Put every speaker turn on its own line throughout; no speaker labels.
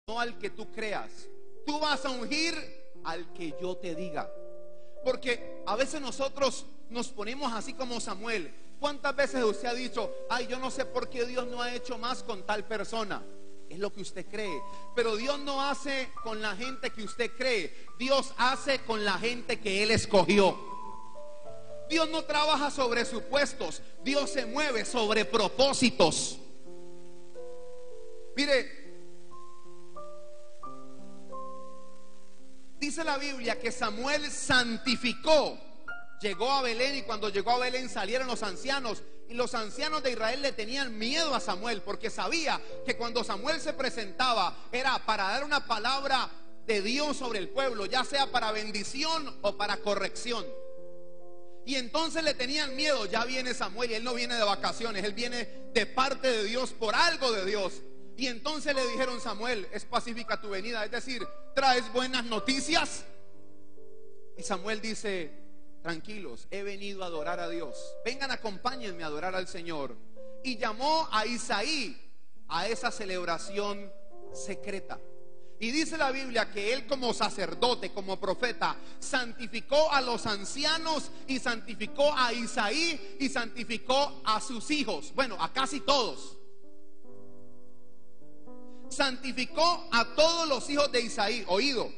no al que tú creas. Tú vas a ungir al que yo te diga. Porque a veces nosotros nos ponemos así como Samuel. ¿Cuántas veces usted ha dicho: ay, yo no sé por qué Dios no ha hecho más con tal persona? Es lo que usted cree. Pero Dios no hace con la gente que usted cree. Dios hace con la gente que Él escogió. Dios no trabaja sobre supuestos. Dios se mueve sobre propósitos. Mire, dice la Biblia que Samuel santificó. Llegó a Belén, y cuando llegó a Belén salieron los ancianos. Y los ancianos de Israel le tenían miedo a Samuel, porque sabía que cuando Samuel se presentaba era para dar una palabra de Dios sobre el pueblo, ya sea para bendición o para corrección. Y entonces le tenían miedo. Ya viene Samuel, y él no viene de vacaciones, él viene de parte de Dios, por algo de Dios. Y entonces le dijeron: Samuel, es pacífica tu venida, es decir, ¿traes buenas noticias? Y Samuel dice: tranquilos, he venido a adorar a Dios. Vengan, acompáñenme a adorar al Señor. Y llamó a Isaí a esa celebración secreta. Y dice la Biblia que él, como sacerdote, como profeta, santificó a los ancianos, y santificó a Isaí, y santificó a sus hijos. Bueno, a casi todos. Santificó a todos los hijos de Isaí. Oído.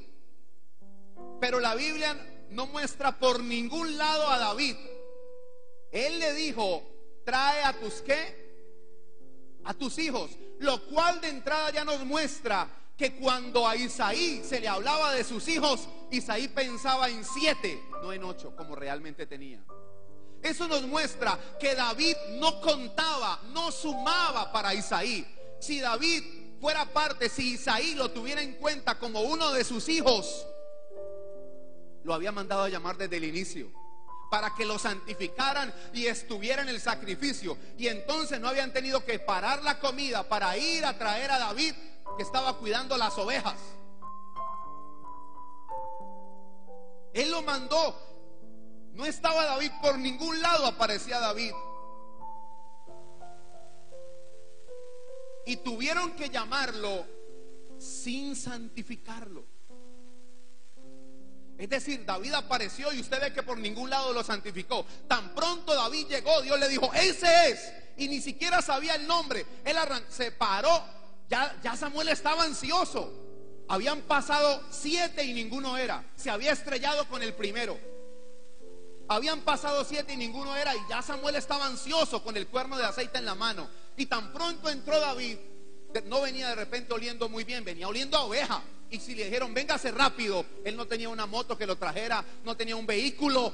Pero la Biblia no muestra por ningún lado a David. Él le dijo: trae a tus ¿qué? A tus hijos. Lo cual de entrada ya nos muestra que cuando a Isaí se le hablaba de sus hijos, Isaí pensaba en 7, no en 8 como realmente tenía. Eso nos muestra que David no contaba, no sumaba para Isaí. Si David fuera parte, si Isaí lo tuviera en cuenta como uno de sus hijos, lo había mandado a llamar desde el inicio, para que lo santificaran y estuviera en el sacrificio. Y entonces no habían tenido que parar la comida para ir a traer a David, que estaba cuidando las ovejas. Él lo mandó. No estaba David por ningún lado, aparecía David. Y tuvieron que llamarlo sin santificarlo. Es decir, David apareció y usted ve que por ningún lado lo santificó. Tan pronto David llegó, Dios le dijo: ese es. Y ni siquiera sabía el nombre. Él se paró. Ya Samuel estaba ansioso. Habían pasado 7 y ninguno era. Se había estrellado con el primero. Habían pasado 7 y ninguno era. Y ya Samuel estaba ansioso con el cuerno de aceite en la mano. Y tan pronto entró David, no venía de repente oliendo muy bien, venía oliendo a oveja. Y si le dijeron: véngase rápido, él no tenía una moto que lo trajera, no tenía un vehículo,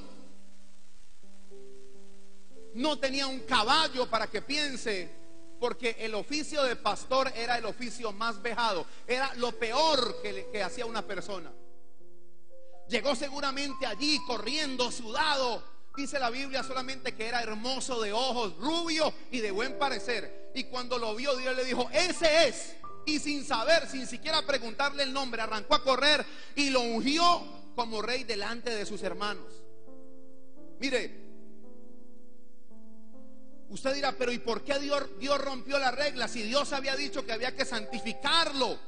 no tenía un caballo para que piense. Porque el oficio de pastor era el oficio más vejado, era lo peor que hacía una persona. Llegó seguramente allí corriendo, sudado. Dice la Biblia solamente que era hermoso de ojos, rubio y de buen parecer. Y cuando lo vio, Dios le dijo: ese es. Y sin saber, sin siquiera preguntarle el nombre, arrancó a correr y lo ungió como rey delante de sus hermanos. Mire, usted dirá: pero ¿y por qué Dios rompió la regla? Si Dios había dicho que había que santificarlo,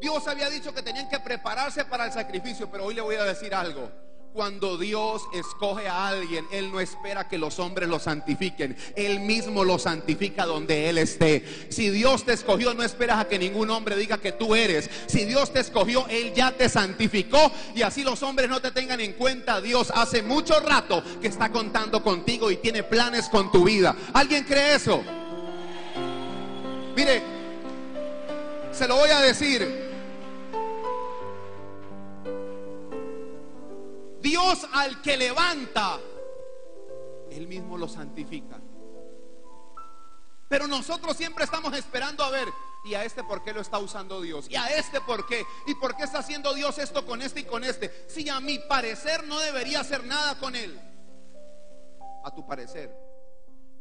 Dios había dicho que tenían que prepararse para el sacrificio. Pero hoy le voy a decir algo: cuando Dios escoge a alguien, Él no espera que los hombres lo santifiquen, Él mismo lo santifica donde Él esté. Si Dios te escogió, no esperas a que ningún hombre diga que tú eres. Si Dios te escogió, Él ya te santificó. Y así los hombres no te tengan en cuenta, Dios hace mucho rato que está contando contigo y tiene planes con tu vida. ¿Alguien cree eso? Mire, se lo voy a decir: Dios al que levanta, Él mismo lo santifica. Pero nosotros siempre estamos esperando a ver: ¿y a este por qué lo está usando Dios? ¿Y a este por qué? ¿Y por qué está haciendo Dios esto con este y con este? Si a mi parecer no debería hacer nada con él. A tu parecer.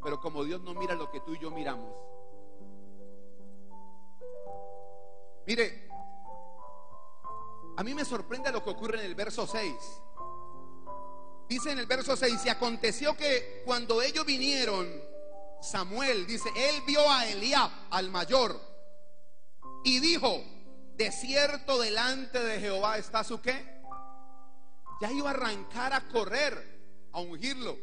Pero como Dios no mira lo que tú y yo miramos. Mire, a mí me sorprende lo que ocurre en el verso 6. Dice en el verso 6: y aconteció que cuando ellos vinieron, Samuel, dice, él vio a Eliab, al mayor, y dijo: de cierto delante de Jehová está su qué. Ya iba a arrancar a correr, a ungirlo.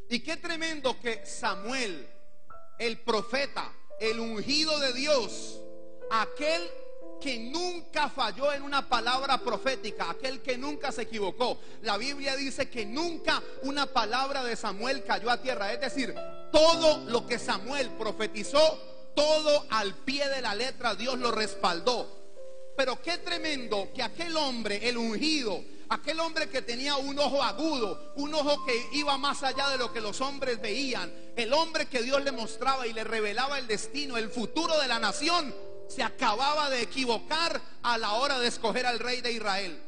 Y qué tremendo que Samuel, el profeta, el ungido de Dios, aquel que nunca falló en una palabra profética, aquel que nunca se equivocó. La Biblia dice que nunca una palabra de Samuel cayó a tierra. Es decir, todo lo que Samuel profetizó, todo al pie de la letra Dios lo respaldó. Pero qué tremendo que aquel hombre, el ungido, aquel hombre que tenía un ojo agudo, un ojo que iba más allá de lo que los hombres veían, el hombre que Dios le mostraba y le revelaba el destino, el futuro de la nación, se acababa de equivocar a la hora de escoger al rey de Israel.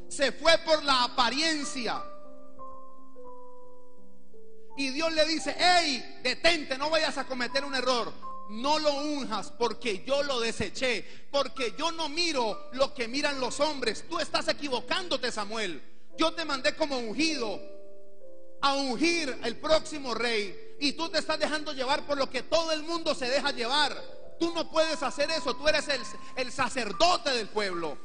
Se fue por la apariencia. Y Dios le dice: hey, detente, no vayas a cometer un error. No lo unjas porque yo lo deseché, porque yo no miro lo que miran los hombres. Tú estás equivocándote, Samuel. Yo te mandé como ungido a ungir el próximo rey, y tú te estás dejando llevar por lo que todo el mundo se deja llevar. Tú no puedes hacer eso. Tú eres el sacerdote del pueblo.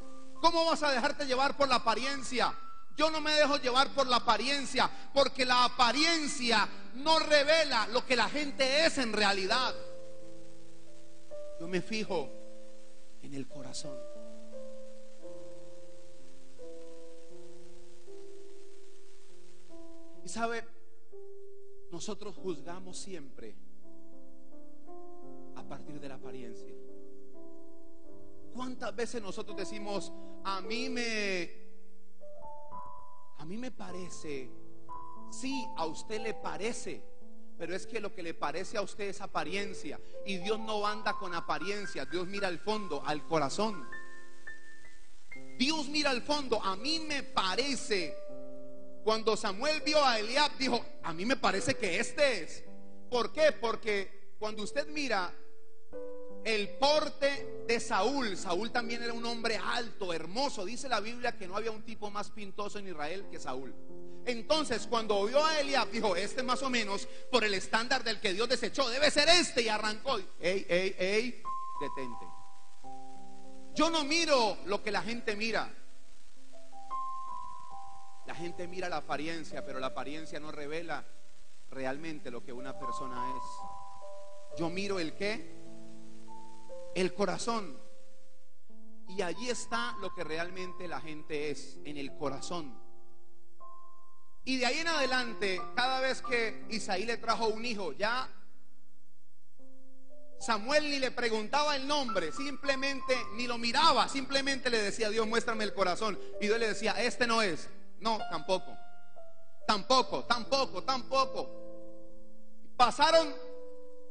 ¿Cómo vas a dejarte llevar por la apariencia? Yo no me dejo llevar por la apariencia, porque la apariencia no revela lo que la gente es en realidad. Yo me fijo en el corazón. Y sabe, nosotros juzgamos siempre a partir de la apariencia. ¿Cuántas veces nosotros decimos: a mí me parece? Sí, a usted le parece, pero es que lo que le parece a usted es apariencia, y Dios no anda con apariencia. Dios mira al fondo, al corazón. Dios mira al fondo. A mí me parece. Cuando Samuel vio a Eliab, dijo: a mí me parece que este es. ¿Por qué? Porque cuando usted mira el porte de Saúl, Saúl también era un hombre alto, hermoso. Dice la Biblia que no había un tipo más pintoso en Israel que Saúl. Entonces, cuando vio a Eliab, dijo: este más o menos, por el estándar del que Dios desechó, debe ser este. Y arrancó. Ey, detente. Yo no miro lo que la gente mira. La gente mira la apariencia, pero la apariencia no revela realmente lo que una persona es. Yo miro el qué, el corazón. Y allí está lo que realmente la gente es, en el corazón. Y de ahí en adelante, cada vez que Isaí le trajo un hijo, ya Samuel ni le preguntaba el nombre, simplemente ni lo miraba, simplemente le decía: Dios, muéstrame el corazón. Y Dios le decía: este no es. No, tampoco. Pasaron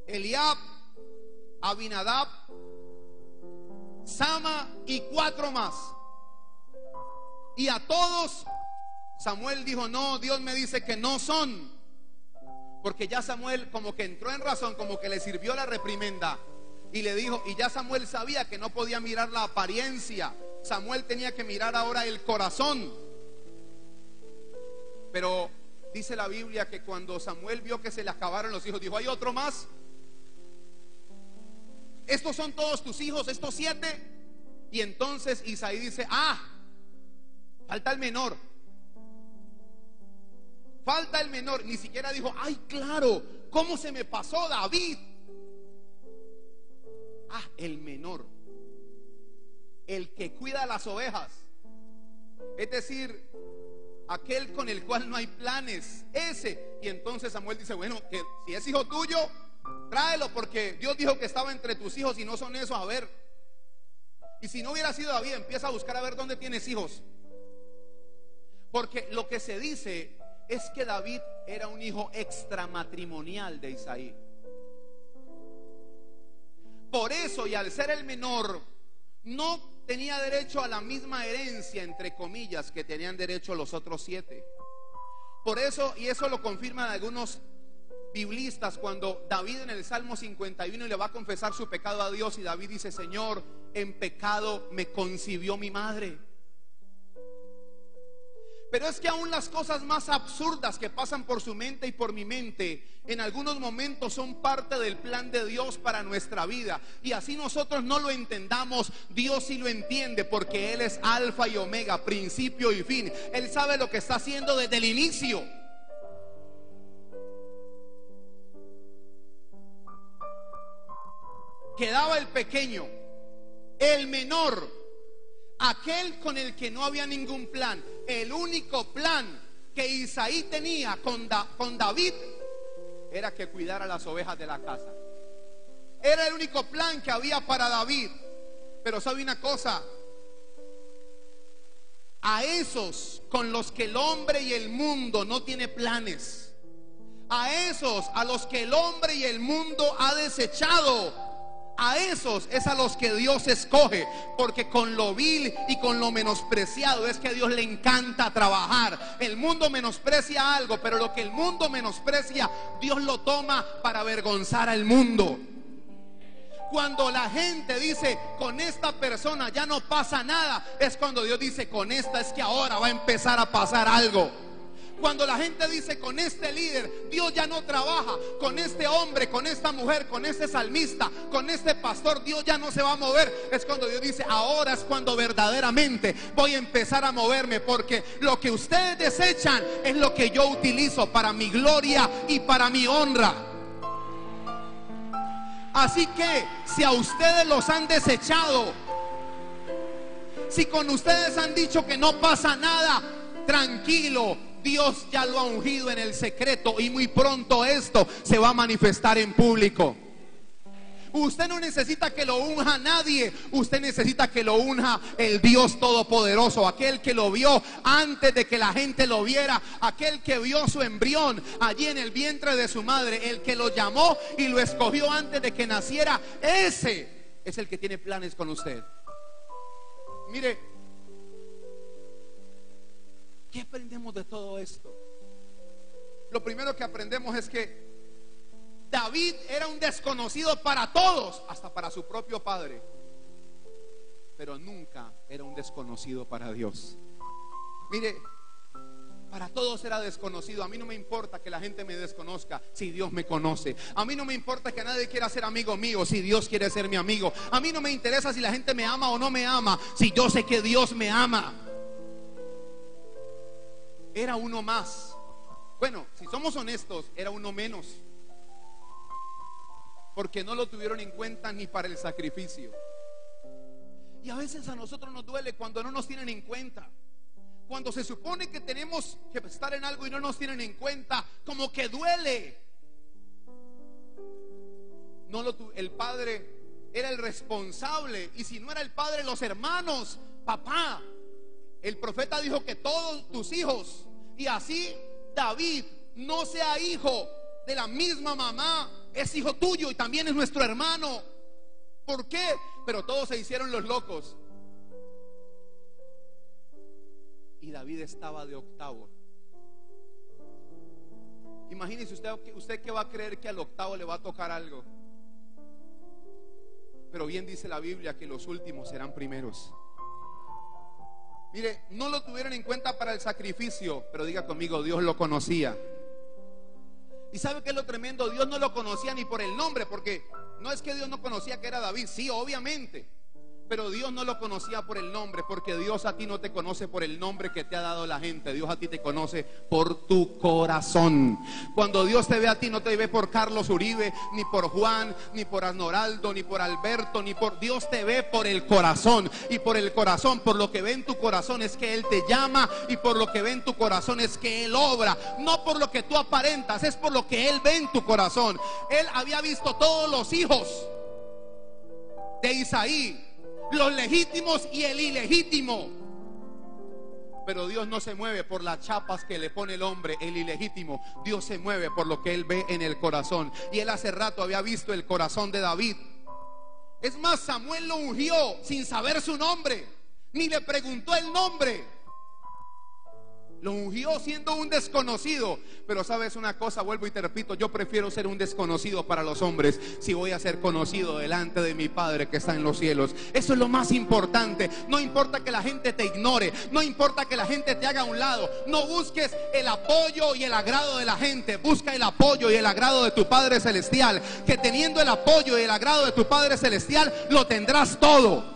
Eliab, Abinadab, Sama y 4 más. Y a todos Samuel dijo: no, Dios me dice que no son. Porque ya Samuel como que entró en razón, como que le sirvió la reprimenda. Y le dijo, y ya Samuel sabía que no podía mirar la apariencia. Samuel tenía que mirar ahora el corazón. Pero dice la Biblia que cuando Samuel vio que se le acabaron los hijos, dijo: ¿hay otro más? ¿Estos son todos tus hijos, estos 7? Y entonces Isaí dice: falta el menor. Falta el menor. Ni siquiera dijo: ay, claro, ¿cómo se me pasó David? El menor, el que cuida las ovejas, es decir, aquel con el cual no hay planes, ese. Y entonces Samuel dice: bueno, que si es hijo tuyo, tráelo, porque Dios dijo que estaba entre tus hijos, y no son esos, a ver. Y si no hubiera sido David, empieza a buscar a ver dónde tienes hijos. Porque lo que se dice es que David era un hijo extramatrimonial de Isaí. Por eso, y al ser el menor, no tenía derecho a la misma herencia, entre comillas, que tenían derecho los otros 7. Por eso, y eso lo confirman algunos biblistas, cuando David en el Salmo 51 le va a confesar su pecado a Dios, y David dice: Señor, en pecado me concibió mi madre. Pero es que aún las cosas más absurdas que pasan por su mente y por mi mente, en algunos momentos son parte del plan de Dios para nuestra vida. Y así nosotros no lo entendamos, Dios sí lo entiende, porque Él es alfa y omega, principio y fin. Él sabe lo que está haciendo desde el inicio. Quedaba el pequeño, el menor, aquel con el que no había ningún plan. El único plan que Isaí tenía con David era que cuidara las ovejas de la casa. Era el único plan que había para David. Pero sabe una cosa, a esos con los que el hombre y el mundo no tiene planes, a esos a los que el hombre y el mundo ha desechado, a esos es a los que Dios escoge, porque con lo vil y con lo menospreciado es que a Dios le encanta trabajar. El mundo menosprecia algo, pero lo que el mundo menosprecia, Dios lo toma para avergonzar al mundo. Cuando la gente dice, con esta persona ya no pasa nada, es cuando Dios dice, con esta es que ahora va a empezar a pasar algo. Cuando la gente dice, con este líder Dios ya no trabaja, con este hombre, con esta mujer, con este salmista, con este pastor Dios ya no se va a mover, es cuando Dios dice, ahora es cuando verdaderamente voy a empezar a moverme, porque lo que ustedes desechan es lo que yo utilizo para mi gloria y para mi honra. Así que si a ustedes los han desechado, si con ustedes han dicho que no pasa nada, tranquilo, Dios ya lo ha ungido en el secreto y muy pronto esto se va a manifestar en público. Usted no necesita que lo unja nadie, usted necesita que lo unja el Dios Todopoderoso, aquel que lo vio antes de que la gente lo viera, aquel que vio su embrión allí en el vientre de su madre, el que lo llamó y lo escogió antes de que naciera. Ese es el que tiene planes con usted. Mire, ¿qué aprendemos de todo esto? Lo primero que aprendemos es que David era un desconocido para todos, hasta para su propio padre, pero nunca era un desconocido para Dios. Mire, para todos era desconocido. A mí no me importa que la gente me desconozca si Dios me conoce. A mí no me importa que nadie quiera ser amigo mío si Dios quiere ser mi amigo. A mí no me interesa si la gente me ama o no me ama, si yo sé que Dios me ama. Era uno más. Bueno, si somos honestos, era uno menos, porque no lo tuvieron en cuenta ni para el sacrificio. Y a veces a nosotros nos duele cuando no nos tienen en cuenta. Cuando se supone que tenemos que estar en algo y no nos tienen en cuenta, como que duele. El padre era el responsable, y si no era el padre, los hermanos. Papá, el profeta dijo que todos tus hijos, y así David no sea hijo de la misma mamá, es hijo tuyo y también es nuestro hermano. ¿Por qué? Pero todos se hicieron los locos. Y David estaba de octavo. Imagínese usted que va a creer que al octavo le va a tocar algo. Pero bien dice la Biblia que los últimos serán primeros. Mire, no lo tuvieron en cuenta para el sacrificio, pero diga conmigo, Dios lo conocía. ¿Y sabe qué es lo tremendo? Dios no lo conocía ni por el nombre, porque no es que Dios no conocía que era David, sí, obviamente, pero Dios no lo conocía por el nombre, porque Dios a ti no te conoce por el nombre que te ha dado la gente. Dios a ti te conoce por tu corazón. Cuando Dios te ve a ti, no te ve por Carlos Uribe, ni por Juan, ni por Arnoldo, ni por Alberto, ni por... Dios te ve por el corazón. Y por el corazón, por lo que ve en tu corazón es que Él te llama, y por lo que ve en tu corazón es que Él obra. No por lo que tú aparentas, es por lo que Él ve en tu corazón. Él había visto todos los hijos de Isaí, los legítimos y el ilegítimo. Pero Dios no se mueve por las chapas que le pone el hombre, el ilegítimo. Dios se mueve por lo que Él ve en el corazón. Y Él hace rato había visto el corazón de David. Es más, Samuel lo ungió sin saber su nombre, ni le preguntó el nombre. Lo ungió siendo un desconocido. Pero sabes una cosa, vuelvo y te repito, yo prefiero ser un desconocido para los hombres si voy a ser conocido delante de mi Padre que está en los cielos. Eso es lo más importante. No importa que la gente te ignore, no importa que la gente te haga a un lado. No busques el apoyo y el agrado de la gente. Busca el apoyo y el agrado de tu Padre Celestial, que teniendo el apoyo y el agrado de tu Padre Celestial lo tendrás todo.